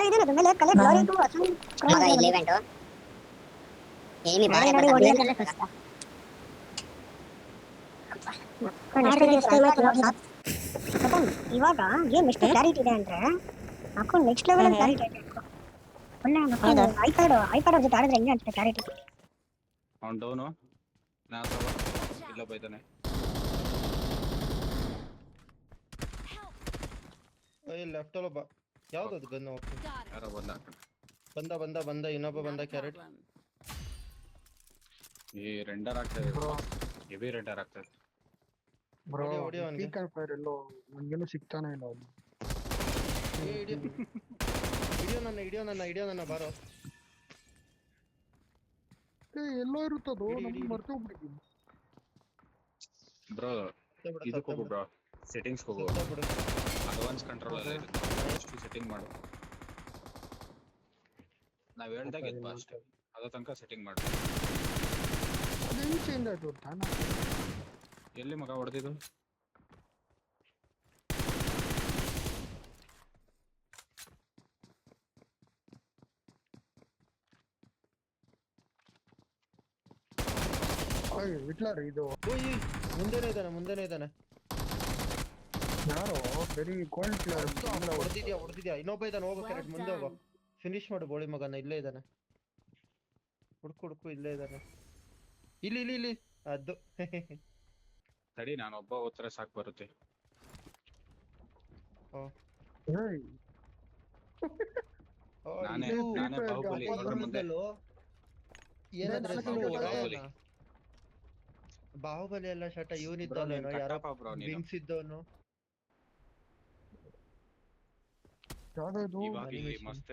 ಇದೆ ಅದ್ರ ಮೇಲೆ ಕಲೆ ಗ್ಲೋರಿ ಟು ಅಸಲ್ ಕ್ರೋಮ್ ಮಗ ಇಲ್ಲಿ ಇವೆಂಟ್ ಏನಿ ಬಾರೆ ನೋಡಿ ಬರ್ತಾ ಹೊಡಿಯೋದೆಲ್ಲ ಕಷ್ಟ ಇವಾಗ ಗೇಮ್ ಎಷ್ಟು ಕ್ಲಾರಿಟಿ ಇದೆ ಅಂದ್ರೆ ಅಕೌಂಟ್ ನೆಕ್ಸ್ಟ್ ಲೆವೆಲ್ ಅಲ್ಲಿ ಕ್ಲಾರಿಟಿ ಇದೆ ಒಳ್ಳೆ ಐಪ್ಯಾಡ್ ಜೊತೆ ಆಡಿದ್ರೆ ಹೆಂಗೆ ಅನ್ಸುತ್ತೆ ಕ್ಲಾರಿಟಿ ಅವ್ನು ಡೌನು ನಾ ಇಲ್ಲ ಬೈತಾನೆ ಲೆಫ್ಟ್ ಅಲ್ಲ ಯಾವ್ದು ಗನ್ ಯಾರೋ ಬಂದ ಇನ್ನೊಬ್ಬ ಬಂದ ಕ್ಯಾರೆಟ್ ಈ ರೆಂಡರ್ ಆಗ್ತದೆ ಹೆವಿ ರೆಂಡರ್ ಆಗ್ತದೆ ಬ್ರೋ ಪೀಕ್ ಅಂಡ್ ಫೈರ್ ಎಲ್ಲೋ ನನಗೇನು ಸಿಗ್ತಾನೆ ಇಲ್ಲ ಅವನು ಹಿಡಿಯೋ ನನ್ನ ಬಾರೋ ಎಲ್ಲೋ ಇರುತ್ತದು ನಮ್ಗೆ ಮರ್ತೆ ಹೋಗ್ಬಿಟ್ಟಿದ್ದೀನಿ ಬ್ರೋ ಇದಕ್ಕೆ ಹೋಗು ಬ್ರೋ ಸೆಟ್ಟಿಂಗ್ಸ್ ಹೋಗು ಅಡ್ವಾನ್ಸ್ ಕಂಟ್ರೋಲ್ ಅಲ್ಲ ಇರುತ್ತೆ ಎಷ್ಟು ಸೆಟ್ಟಿಂಗ್ ಮಾಡು ನಾವ್ ಹೇಳ್ದಾಗ ಇತ್ತು ಅಷ್ಟೇ ಅದ ತನಕ ಸೆಟ್ಟಿಂಗ್ ಮಾಡು ಅದು ಹೆಂಗ್ ಚೇಂಜ್ ಆಯ್ತು ತಾನ ಎಲ್ಲಿ ಮಗ ಹೊಡೆದಿದ್ದು ವಿಟ್ಲರ್ ಇದು ಮುಂದೆನೇ ಇದ್ದಾನೆ ಯಾರೋ ವೆರಿ ಗೋಲ್ಡ್ ಪ್ಲೇಯರ್ ಹೊಡೆದಿದ್ಯಾ ಇನ್ನೊಬ್ಬ ಇದ್ದಾನೆ ಹೋಗೋ ಕ್ಯಾರೆಟ್ ಮುಂದೆ ಹೋಗೋ ಫಿನಿಶ್ ಮಾಡು ಬೋಳಿ ಮಗನ ಇಲ್ಲೇ ಇದ್ದಾನೆ ಹುಡುಕು ಇಲ್ಲೇ ಇದ್ದಾನೆ ಇಲ್ಲಿ ಅದು ತಡಿ ನಾನು ಒಬ್ಬ ಹೋದ್ರೆ ಸಾಕು ಬರುತ್ತೆ ನಾನೇ ಬಾಹುಬಲಿ ನೋಡ್ರ ಮುಂದೆ ಬಾಹುಬಲಿ ಎಲ್ಲ ಶಟ ಇವನಿದ್ದವನು ಯಾರೋ ವಿಂಗ್ಸ್ ಇದ್ದವನು ಇವಾಗ ಇಲ್ಲಿ ಮಸ್ತ್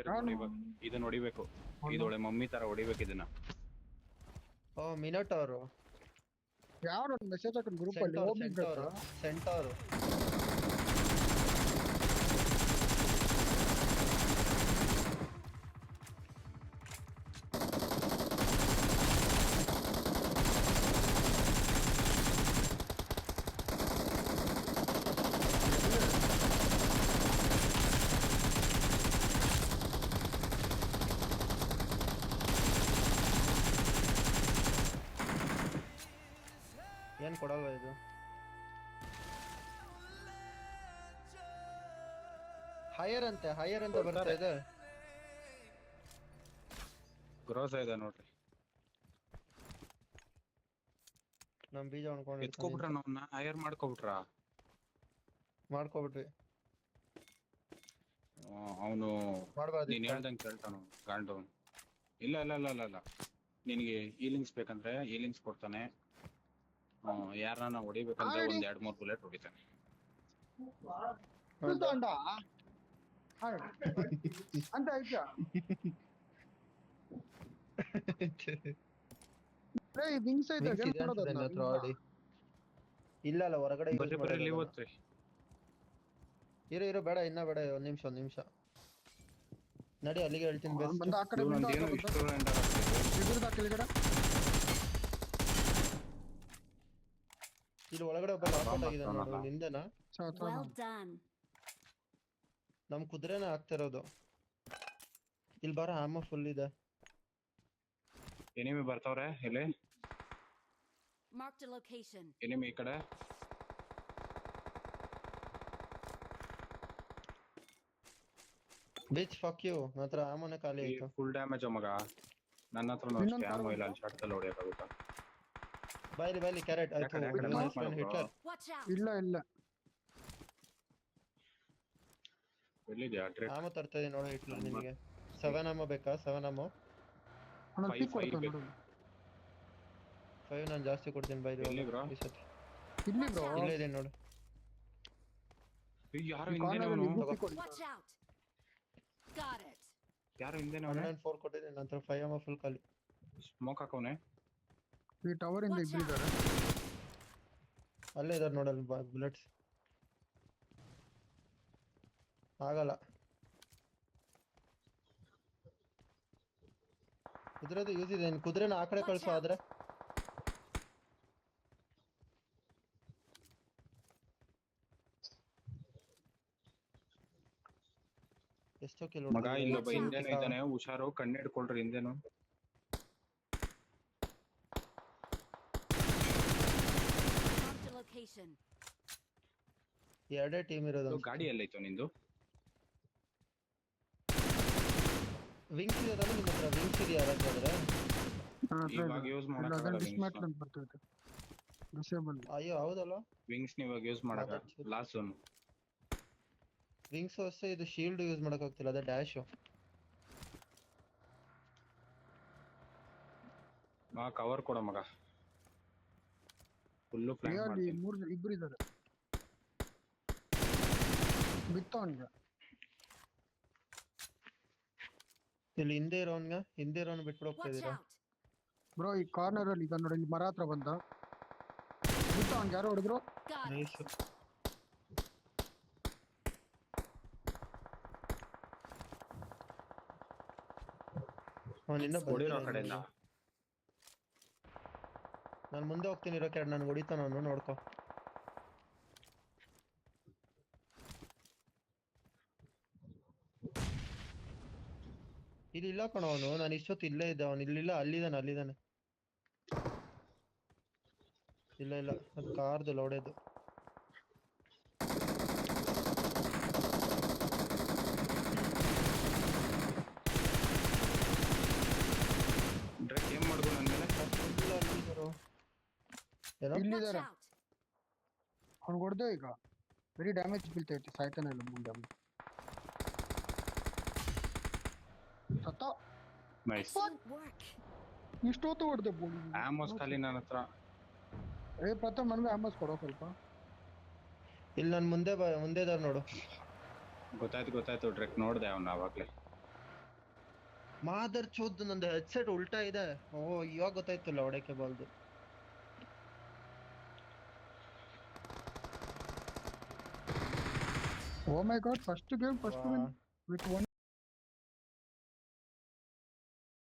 ಇದು ನೋಡಿಬೇಕು ಇದೊಳೆ ಮಮ್ಮಿ ತರ ಹೊಡಿಬೇಕು ಇದನ್ನ ಮಿನಟ್ ಅವರು ಯಾರು ಮೆಸೇಜ್ ಹಾಕೊಂಡು ಗ್ರೂಪ್ ಅಲ್ಲಿ ಸೆಂಟರ್ ಏನ್ ಕೊಡಲ್ವಾ ಇದು ಹೈಯರ್ ಅಂತ ಬರ್ತಾ ಇದೆ ಗ್ರೋಸ್ ಇದೆ ನೋಡ್ರಿ ನಮ್ ಬೀಜ ಅನ್ಕೊಂಡು ಎತ್ಕೊಬಿಟ್ರ ನಾವ್ನ ಹೈಯರ್ ಮಾಡ್ಕೊಬಿಟ್ವಿ ಅವನು ನೀನ್ ಹೇಳ್ದಂಗೆ ಕೇಳ್ತಾನು ಗಾಂಡು ಇಲ್ಲ ನಿನಗೆ ಹೀಲಿಂಗ್ಸ್ ಬೇಕಂದ್ರೆ ಹೀಲಿಂಗ್ಸ್ ಕೊಡ್ತಾನೆ ಯಾರನ್ನ ಹೊಡಿಬೇಕಂದ್ರೆ ಒಂದ್ 2-3 ಬುಲೆಟ್ ಹೊಡಿತಾನೆ ಅಂತ ಆಯ್ತಾ ವಿಂಗ್ಸ್ ಇಲ್ಲ ಹೊರಗಡೆ ಇರೋ ಬೇಡ ಇನ್ನ ಬೇಡ ಒಂದ್ ನಿಮಿಷ ನಡಿ ಅಲ್ಲಿಗೆ ಹೇಳ್ತೀನಿ ಇಲ್ಲಿ ಒಳಗಡೆ ಒಬ್ಬ ಲಾಕೌಟ್ ಆಗಿದ್ದಾನೆ ನೋಡು ನಿಂದೆನಾ ನಮ್ ಕುದುರೆನ ಆಗ್ತಿರೋದು ಇಲ್ಲಿ ಬಾರ ಆಮ ಫುಲ್ ಇದೆ ಎನಿಮಿ ಬರ್ತಾವ್ರೆ ಇಲ್ಲಿ ಎನಿಮಿ ಈ ಕಡೆ ಬಿಚ್ ಫಕ್ ಯು ನತ್ರ ಆಮನೆ ಖಾಲಿ ಆಯ್ತು ಫುಲ್ ಡ್ಯಾಮೇಜ್ ಮಗ ನನ್ನ ಹತ್ರನೂ ಅಷ್ಟೇ ಆಮೋ ಇಲ್ಲ ಅಲ್ಲಿ ಶಾರ್ಟ್ ಅಲ್ಲಿ ಹೊಡೆಯಕ್ಕಾಗುತ್ತಾ ಬಾಯ್ಲಿ ಕ್ಯಾರೆಟ್ ಆಯ್ತು ಹಿಟ್ಲರ್ ಇಲ್ಲ ಎಲ್ಲಿದ್ಯಾ ಆಮ ತರ್ತಾ ಇದೀನಿ ನೋಡು ಹಿಟ್ಲರ್ ನಿಮಗೆ 7 ಆಮ ಬೇಕಾ 7 ಆಮ 5 ನಾನು ಜಾಸ್ತಿ ಕೊಡ್ತೀನಿ ಬಾಯ್ಲಿ ಎಲ್ಲಿ ಬ್ರೋ ಇಲ್ಲೇ ಇದೆ ನೋಡು ಯಾರು ಹಿಂದೆನೇ ಅವನು 4 ಕೊಟ್ಟಿದ್ದೀನಿ ನಂತರ 5 ಆಮ ಫುಲ್ ಖಾಲಿ ಸ್ಮೋಕ್ ಹಾಕೋನೆ ಈ ಟವರ್ ಇಂದ ಇದ್ದಾರೆ ಅಲ್ಲೇ ಇದಾರೆ ನೋಡಲ್ಲಿ ಬುಲೆಟ್ಸ್ ಆಗಲ್ಲ ಕುದುರೆದು ಯೂಸ್ ಇದೆ ಕುದುರೆನ ಆ ಕಡೆ ಕಳಿಸೋ ಆದ್ರೆ ಎಷ್ಟೋ ಕಿಲ್ ಮಗ ಇಲ್ಲೊಬ್ಬ Watch out. ಹಿಂದೆನೂ ಇದ್ದಾನೆ, ಹುಷಾರು, ಕಣ್ಣು ಹಿಡ್ಕೊಳ್ರಿ ಹಿಂದೆನು. Marked a location. ಎರಡೇ ಟೀಮ್ ಇರೋದು ಇದು ಗಾಡಿ ಎಲ್ಲೈತು ನಿಂದು? ವಿಂಗ್ಸ್ ಇರೋದಲ್ಲ ನಿಮ್ಮ ಹತ್ರ? ವಿಂಗ್ಸ್ ಇದೆಯಾ ಯಾರಾದ್ರೆ? ಇವಾಗ ಯೂಸ್ ಮಾಡಕ್ಕಾಗಲ್ಲ ಡಿಸ್ಮ್ಯಾಟ್ಲ್ ಅಂತ ಬರ್ತೈತೆ ಡಿಸೇಬಲ್. ಅಯ್ಯೋ ಹೌದಲ್ಲ, ವಿಂಗ್ಸ್ ಇವಾಗ ಯೂಸ್ ಮಾಡಕ ಲಾಸ್ ಒನ್. ವಿಂಗ್ಸ್ ಅಷ್ಟೇ, ಇದು ಶೀಲ್ಡ್ ಯೂಸ್ ಮಾಡಕ್ ಆಗ್ತಿಲ್ಲ, ಅದೇ ಡ್ಯಾಶ್. ಕವರ್ ಕೊಡ ಮಗ, ಫುಲ್ಲು ಪ್ಲಾನ್ ಅಲ್ಲಿ ಮಾಡ್ತೀನಿ. ಇಬ್ರು ಇದ್ದಾರೆ. ಬಿತ್ತು ಅವನ್ಗೆ. ಇಲ್ಲಿ ಹಿಂದೆ ಇರೋನ್ ಬಿಟ್ಬಿಟ್ಟು ಹೋಗ್ತಾ Watch ಇದೀರಾ? out. ಬ್ರೋ ಈ ಕಾರ್ನರ್ ಅಲ್ಲಿ ಈಗ ನೋಡಿ, ಇಲ್ಲಿ ಮರ ಹತ್ರ ಬಂದ. ಬಿತ್ತು ಅವ್ನ್ಗೆ ಯಾರೋ ಹೊಡೆದ್ರು. Got it. ನೈಸ್. ಅವನಿಂದ ಹೊಡಿರೋ ಕಡೆಯಿಂದ. ನಾನು ಮುಂದೆ ಹೋಗ್ತೀನಿ, ಇರೋ ಕೆರಡ್ ನನ್ಗೆ ಹೊಡಿತಾನ ಅವನು, ನೋಡ್ಕೊ. ಇಲ್ಲಿ ಇಲ್ಲ ಕಣ ಅವನು, ನಾನು ಇಷ್ಟೊತ್ತು ಇಲ್ಲೇ ಇದ್ದೆ, ಅವನು ಇಲ್ಲಿಲ್ಲ, ಅಲ್ಲಿದ್ದಾನೆ. ಇಲ್ಲ ಅದು ಕಾರ್ದು ಲೌಡೇದು. ಡ್ರಗ್ ಏನ್ ಮಾಡ್ದು ನನ್ ಮೇಲೆ? ಏನೋ Watch ಇಲ್ಲಿದ್ದಾರೆ. out. ಅವ್ನು ಹೊಡೆದೆ ಈಗ. ವೆರಿ ಡ್ಯಾಮೇಜ್ ಬೀಳ್ತೈತಿ, ಸಾಯ್ತಾನೆ ಇಲ್ಲ ಮುಂದೆ ಅವ್ನು. ಸತ್ತ. ನೈಸ್. Excellent work. ಇಷ್ಟೊತ್ತು ಹೊಡೆದೆ ಬೋಳಿ. ಆಮೋಸ್ ಖಾಲಿ ನನ್ನ ಹತ್ರ. ಪ್ರಥಮ್ ನನಗೆ ಆಮಸ್ ಕೊಡೋ ಸ್ವಲ್ಪ. ಇಲ್ಲಿ ನಾನು ಮುಂದೆ ಇದಾರೆ ನೋಡು. ಗೊತ್ತಾಯ್ತು ಡ್ರಗ್ ನೋಡ್ದೆ ಅವ್ನ ಅವಾಗ್ಲೇ. ಮಾದರ್ ಚೋದ್, ನಂದು ಹೆಡ್ಸೆಟ್ ಉಲ್ಟಾ ಇದೆ. ಇವಾಗ ಗೊತ್ತಾಯ್ತಲ್ಲ ಹೊಡೆಕೆ ಬಾಲ್ದು. ಓ ಮೈ ಗಾಡ್, ಫಸ್ಟ್ ಗೇಮ್ ವಿತ್ 1